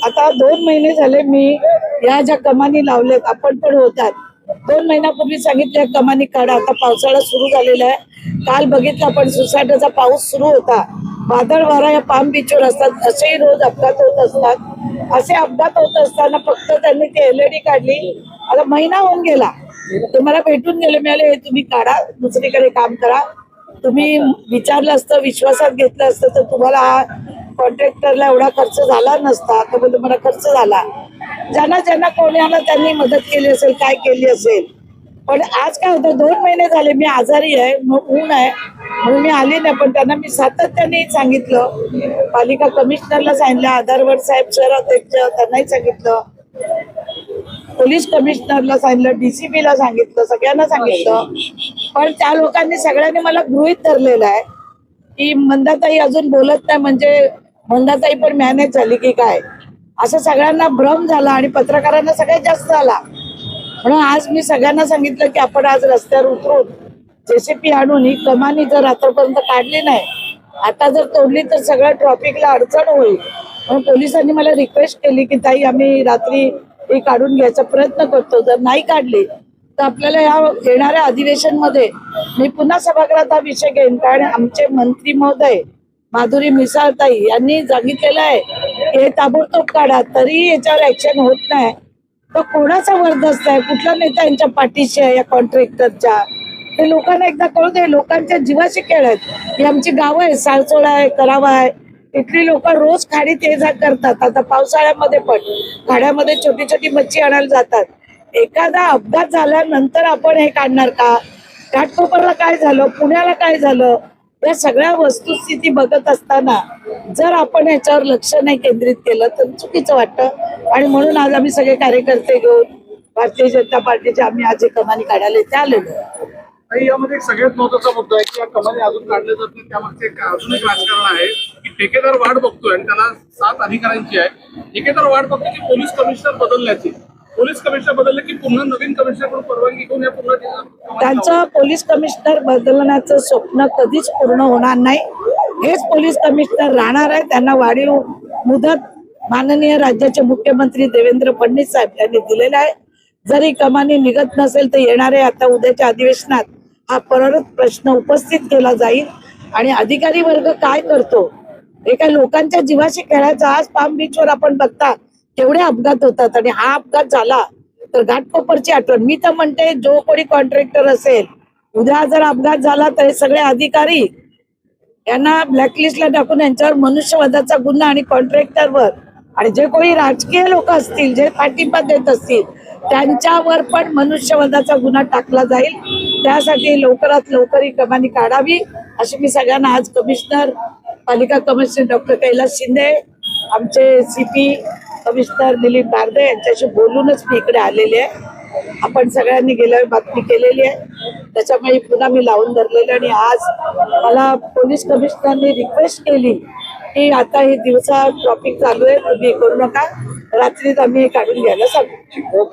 आता 2 महिने झाले मी या ज्या कमानी लावल्यात, आपण पण होतात 2 महिन्यापूर्वी सांगितलं कमानी काढा. आता पावसाळा सुरू झालेला आहे. काल बघितलं आपण सुसाटाचा पाऊस सुरू होता. वादळ वारा या पाम बीचवर असतात, असेही रोज अपघात होत असतात. असे अपघात होत असताना फक्त त्यांनी ती LED काढली. आता महिना होऊन गेला, ते मला भेटून गेले, मिळाले तुम्ही काढा, दुसरीकडे काम करा. तुम्ही विचारलं असतं, विश्वासात घेतलं असतं तर तुम्हाला कॉन्ट्रॅक्टरला एवढा खर्च झाला नसता. आता बोलतो मला खर्च झाला. ज्यांना ज्यांना कोणाला त्यांनी मदत केली असेल, काय केली असेल. पण आज काय होतं, 2 महिने झाले मी आजारी आहे, मग ऊन आहे म्हणून मी आली नाही. पण त्यांना मी सातत्याने सांगितलं, पालिका कमिशनरला सांगितलं, आधारवड साहेब शहराध्यक्ष त्यांनाही सांगितलं, पोलीस कमिशनरला सांगितलं, DCP ला सांगितलं, सगळ्यांना सांगितलं. पण त्या लोकांनी सगळ्यांनी मला गृहीत धरलेलं आहे की मंदाताई अजून बोलत नाही, म्हणजे मंदाताई पण मॅनेज झाली की काय, असं सगळ्यांना भ्रम झाला आणि पत्रकारांना सगळ्यात जास्त झाला. म्हणून आज मी सगळ्यांना सांगितलं की आपण आज रस्त्यावर उतरून JCP आणून ही कमानी जर आतापर्यंत काढली नाही, आता जर तोडली तर सगळं ट्रॉफिकला अडचण होईल. म्हणून पोलिसांनी मला रिक्वेस्ट केली की ताई आम्ही रात्री ही काढून घ्यायचा प्रयत्न करतो, जर नाही काढली तर आपल्याला या येणाऱ्या अधिवेशनमध्ये मी पुन्हा सभागृहात हा विषय घेईन. कारण आमचे मंत्री महोदय माधुरी मिसाळताई यांनी सांगितलेलं आहे की हे ताबडतोब काढा, तरी याच्यावर ऍक्शन होत नाही. तर कोणाचा वरदस्त आहे, कुठला नेता यांच्या पाठीशी आहे या कॉन्ट्रॅक्टरच्या, ते लोकांना एकदा कळू दे. लोकांच्या जीवाशी खेळ आहेत. ही आमची गावं आहे, साळसोळा आहे, करावा आहे, इथली लोक रोज खाडीत ये जा करतात. आता पावसाळ्यामध्ये पण खाड्यामध्ये छोटी छोटी मच्छी आणायला जातात. एखादा अपघात झाल्यानंतर आपण हे काढणार का? घाटकोपरला काय झालं, पुण्याला काय झालं, या सगळ्या वस्तुस्थिती बघत असताना जर आपण याच्यावर लक्ष नाही केंद्रित केलं तर चुकीचं वाटतं. आणि म्हणून आज आम्ही सगळे कार्यकर्ते घेऊन भारतीय जनता पार्टीचे आम्ही आज हे कमानी काढायला इथे आलेलो. यामध्ये एक सगळ्यात महत्वाचा मुद्दा आहे की या कमानी अजून काढले जात नाही. त्यामागचे अजून एक राजकारण आहे की ठेकेदार वाट बघतोय आणि त्याला 7 अधिकाऱ्यांची आहे. ठेकेदार वाट बघतोय की पोलीस कमिशनर बदलण्याची. पोलीस कमिशनर बदलले की पुन्हा नवीन कमिशनरकडून परवानगी घेऊन या पुन्हा त्यांचं पोलीस कमिशनर बदलण्याचं स्वप्न कधीच पूर्ण होणार नाही. हेच पोलीस कमिशनर राहणार आहे. त्यांना वाढीव मुदत माननीय राज्याचे मुख्यमंत्री देवेंद्र फडणवीस साहेब यांनी दिलेला आहे. जरी कमानी निघत नसेल तर येणारे आता उद्याच्या अधिवेशनात हा परत प्रश्न उपस्थित केला जाईल. आणि अधिकारी वर्ग काय करतो, एका लोकांच्या जीवाशी खेळायचा. आज पाम बीचवर आपण बघता केवढे अपघात होतात आणि हा अपघात झाला तर घाटकोपरची आठवण. मी तर म्हणते जो कोणी कॉन्ट्रॅक्टर असेल, उद्या जर अपघात झाला तर हे सगळे अधिकारी यांना ब्लॅकलिस्टला टाकून यांच्यावर मनुष्यवधाचा गुन्हा आणि कॉन्ट्रॅक्टरवर आणि जे कोणी राजकीय लोक असतील, जे पाठिंबा देत असतील त्यांच्यावर पण मनुष्यवधाचा गुन्हा टाकला जाईल. त्यासाठी लवकरात लवकर ही कमानी काढावी अशी मी सगळ्यांना आज कमिशनर, पालिका कमिशनर डॉक्टर कैलास शिंदे, आमचे CP कमिशनर दिलीप बारदे यांच्याशी बोलूनच मी इकडे आलेले आहे. आपण सगळ्यांनी गेल्या बातमी केलेली आहे, त्याच्यामुळे पुन्हा मी लावून धरलेले. आणि आज मला पोलीस कमिशनरनी रिक्वेस्ट केली की आता हे दिवसा ट्रॉफिक चालू आहे, तुम्ही करू नका, रात्रीच आम्ही हे काढून घ्यायला सांगू.